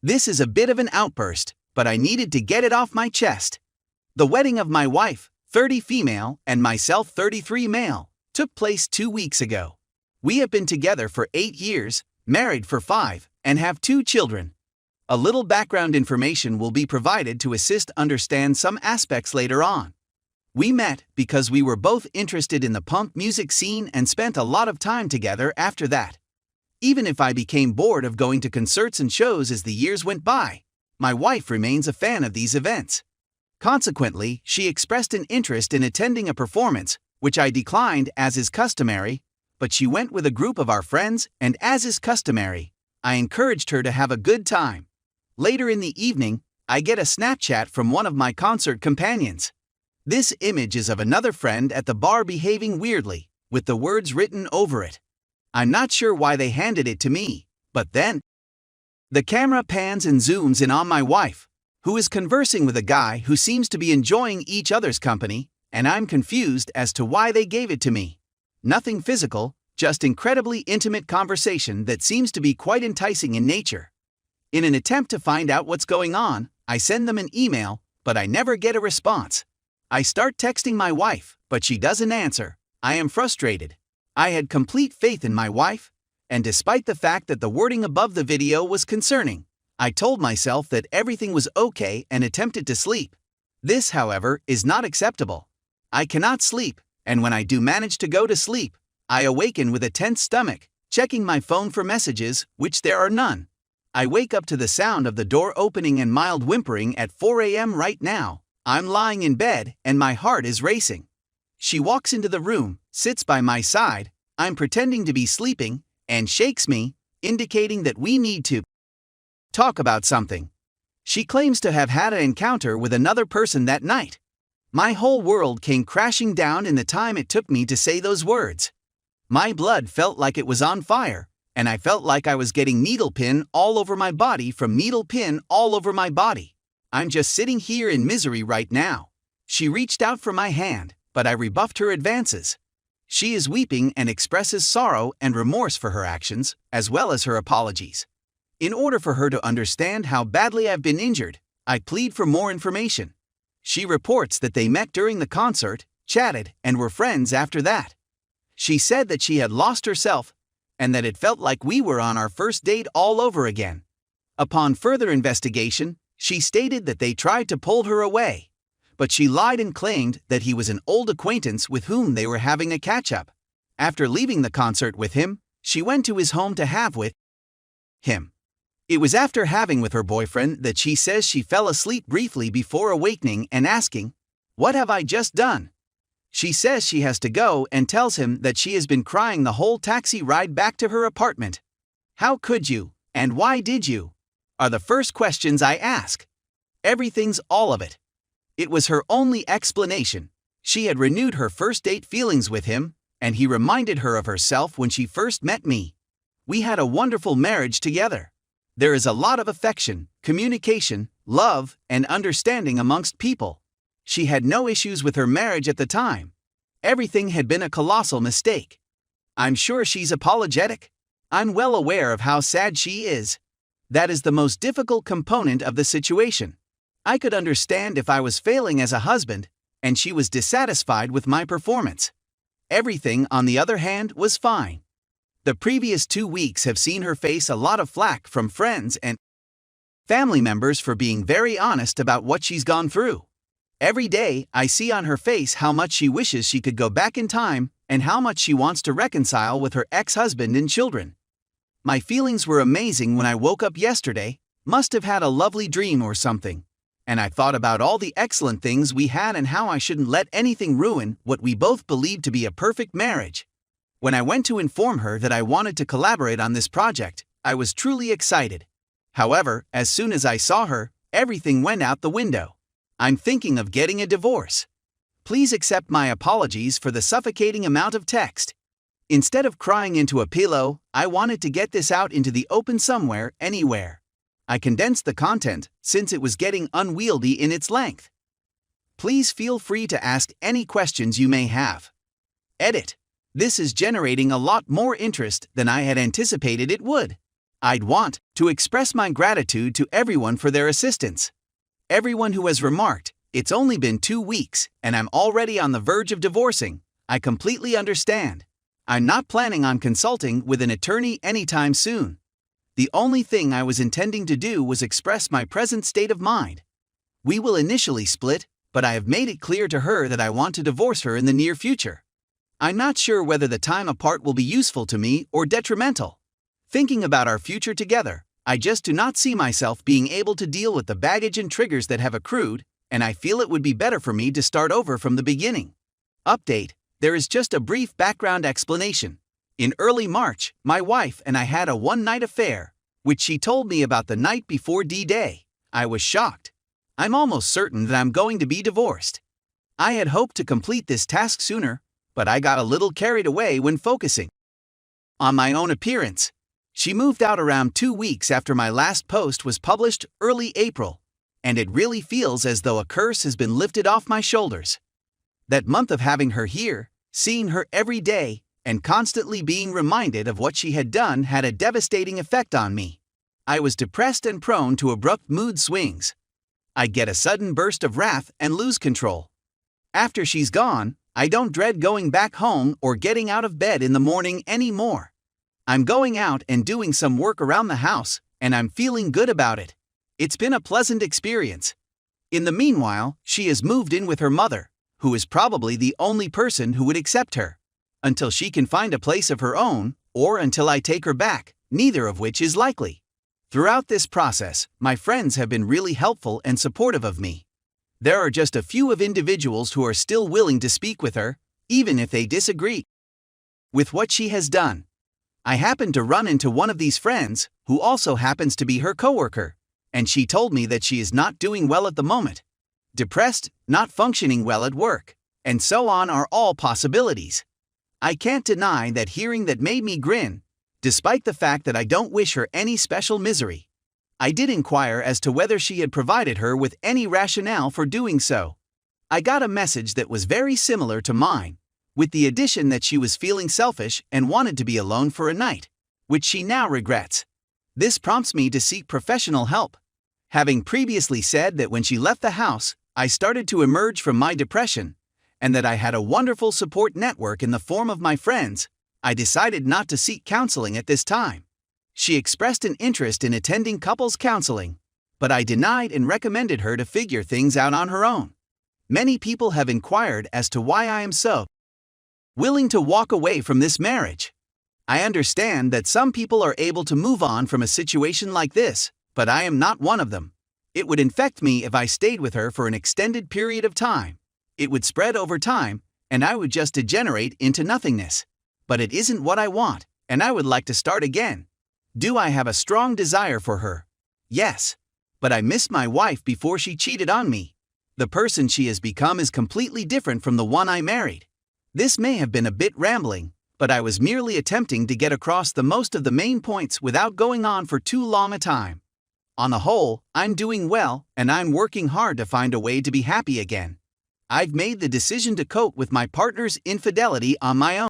This is a bit of an outburst, but I needed to get it off my chest. The wedding of my wife, 30 female, and myself 33 male, took place 2 weeks ago. We have been together for 8 years, married for 5, and have 2 children. A little background information will be provided to assist understand some aspects later on. We met because we were both interested in the punk music scene and spent a lot of time together after that. Even if I became bored of going to concerts and shows as the years went by, my wife remains a fan of these events. Consequently, she expressed an interest in attending a performance, which I declined as is customary, but she went with a group of our friends, and as is customary, I encouraged her to have a good time. Later in the evening, I get a Snapchat from one of my concert companions. This image is of another friend at the bar behaving weirdly, with the words written over it. I'm not sure why they handed it to me, but then the camera pans and zooms in on my wife, who is conversing with a guy who seems to be enjoying each other's company, and I'm confused as to why they gave it to me. Nothing physical, just incredibly intimate conversation that seems to be quite enticing in nature. In an attempt to find out what's going on, I send them an email, but I never get a response. I start texting my wife, but she doesn't answer. I am frustrated. I had complete faith in my wife, and despite the fact that the wording above the video was concerning, I told myself that everything was okay and attempted to sleep. This, however, is not acceptable. I cannot sleep, and when I do manage to go to sleep, I awaken with a tense stomach, checking my phone for messages, which there are none. I wake up to the sound of the door opening and mild whimpering at 4 a.m. right now. I'm lying in bed, and my heart is racing. She walks into the room, sits by my side, I'm pretending to be sleeping, and shakes me, indicating that we need to talk about something. She claims to have had an encounter with another person that night. My whole world came crashing down in the time it took me to say those words. My blood felt like it was on fire, and I felt like I was getting needle pin all over my body from needle pin all over my body. I'm just sitting here in misery right now. She reached out for my hand, but I rebuffed her advances. She is weeping and expresses sorrow and remorse for her actions, as well as her apologies. In order for her to understand how badly I've been injured, I plead for more information. She reports that they met during the concert, chatted, and were friends after that. She said that she had lost herself, and that it felt like we were on our first date all over again. Upon further investigation, she stated that they tried to pull her away, but she lied and claimed that he was an old acquaintance with whom they were having a catch-up. After leaving the concert with him, she went to his home to have with him. It was after having with her boyfriend that she says she fell asleep briefly before awakening and asking, "What have I just done?" She says she has to go and tells him that she has been crying the whole taxi ride back to her apartment. How could you, and why did you? Are the first questions I ask. Everything's all of it. It was her only explanation. She had renewed her first date feelings with him, and he reminded her of herself when she first met me. We had a wonderful marriage together. There is a lot of affection, communication, love, and understanding amongst people. She had no issues with her marriage at the time. Everything had been a colossal mistake. I'm sure she's apologetic. I'm well aware of how sad she is. That is the most difficult component of the situation. I could understand if I was failing as a husband, and she was dissatisfied with my performance. Everything, on the other hand, was fine. The previous 2 weeks have seen her face a lot of flack from friends and family members for being very honest about what she's gone through. Every day, I see on her face how much she wishes she could go back in time and how much she wants to reconcile with her ex-husband and children. My feelings were amazing when I woke up yesterday, must have had a lovely dream or something. And I thought about all the excellent things we had and how I shouldn't let anything ruin what we both believed to be a perfect marriage. When I went to inform her that I wanted to collaborate on this project, I was truly excited. However, as soon as I saw her, everything went out the window. I'm thinking of getting a divorce. Please accept my apologies for the suffocating amount of text. Instead of crying into a pillow, I wanted to get this out into the open somewhere, anywhere. I condensed the content, since it was getting unwieldy in its length. Please feel free to ask any questions you may have. Edit. This is generating a lot more interest than I had anticipated it would. I'd want to express my gratitude to everyone for their assistance. Everyone who has remarked, "It's only been 2 weeks, and I'm already on the verge of divorcing," I completely understand. I'm not planning on consulting with an attorney anytime soon. The only thing I was intending to do was express my present state of mind. We will initially split, but I have made it clear to her that I want to divorce her in the near future. I'm not sure whether the time apart will be useful to me or detrimental. Thinking about our future together, I just do not see myself being able to deal with the baggage and triggers that have accrued, and I feel it would be better for me to start over from the beginning. Update: there is just a brief background explanation. In early March, my wife and I had a one-night affair, which she told me about the night before D-Day. I was shocked. I'm almost certain that I'm going to be divorced. I had hoped to complete this task sooner, but I got a little carried away when focusing on my own appearance. She moved out around 2 weeks after my last post was published early April, and it really feels as though a curse has been lifted off my shoulders. That month of having her here, seeing her every day, and constantly being reminded of what she had done had a devastating effect on me. I was depressed and prone to abrupt mood swings. I'd get a sudden burst of wrath and lose control. After she's gone, I don't dread going back home or getting out of bed in the morning anymore. I'm going out and doing some work around the house, and I'm feeling good about it. It's been a pleasant experience. In the meanwhile, she has moved in with her mother, who is probably the only person who would accept her. Until she can find a place of her own, or until I take her back, neither of which is likely. Throughout this process, my friends have been really helpful and supportive of me. There are just a few of individuals who are still willing to speak with her, even if they disagree with what she has done. I happened to run into one of these friends, who also happens to be her coworker, and she told me that she is not doing well at the moment. Depressed, not functioning well at work, and so on are all possibilities. I can't deny that hearing that made me grin, despite the fact that I don't wish her any special misery. I did inquire as to whether she had provided her with any rationale for doing so. I got a message that was very similar to mine, with the addition that she was feeling selfish and wanted to be alone for a night, which she now regrets. This prompts me to seek professional help. Having previously said that when she left the house, I started to emerge from my depression, and that I had a wonderful support network in the form of my friends, I decided not to seek counseling at this time. She expressed an interest in attending couples counseling, but I denied and recommended her to figure things out on her own. Many people have inquired as to why I am so willing to walk away from this marriage. I understand that some people are able to move on from a situation like this, but I am not one of them. It would infect me if I stayed with her for an extended period of time. It would spread over time, and I would just degenerate into nothingness. But it isn't what I want, and I would like to start again. Do I have a strong desire for her? Yes. But I missed my wife before she cheated on me. The person she has become is completely different from the one I married. This may have been a bit rambling, but I was merely attempting to get across the most of the main points without going on for too long a time. On the whole, I'm doing well, and I'm working hard to find a way to be happy again. I've made the decision to cope with my partner's infidelity on my own.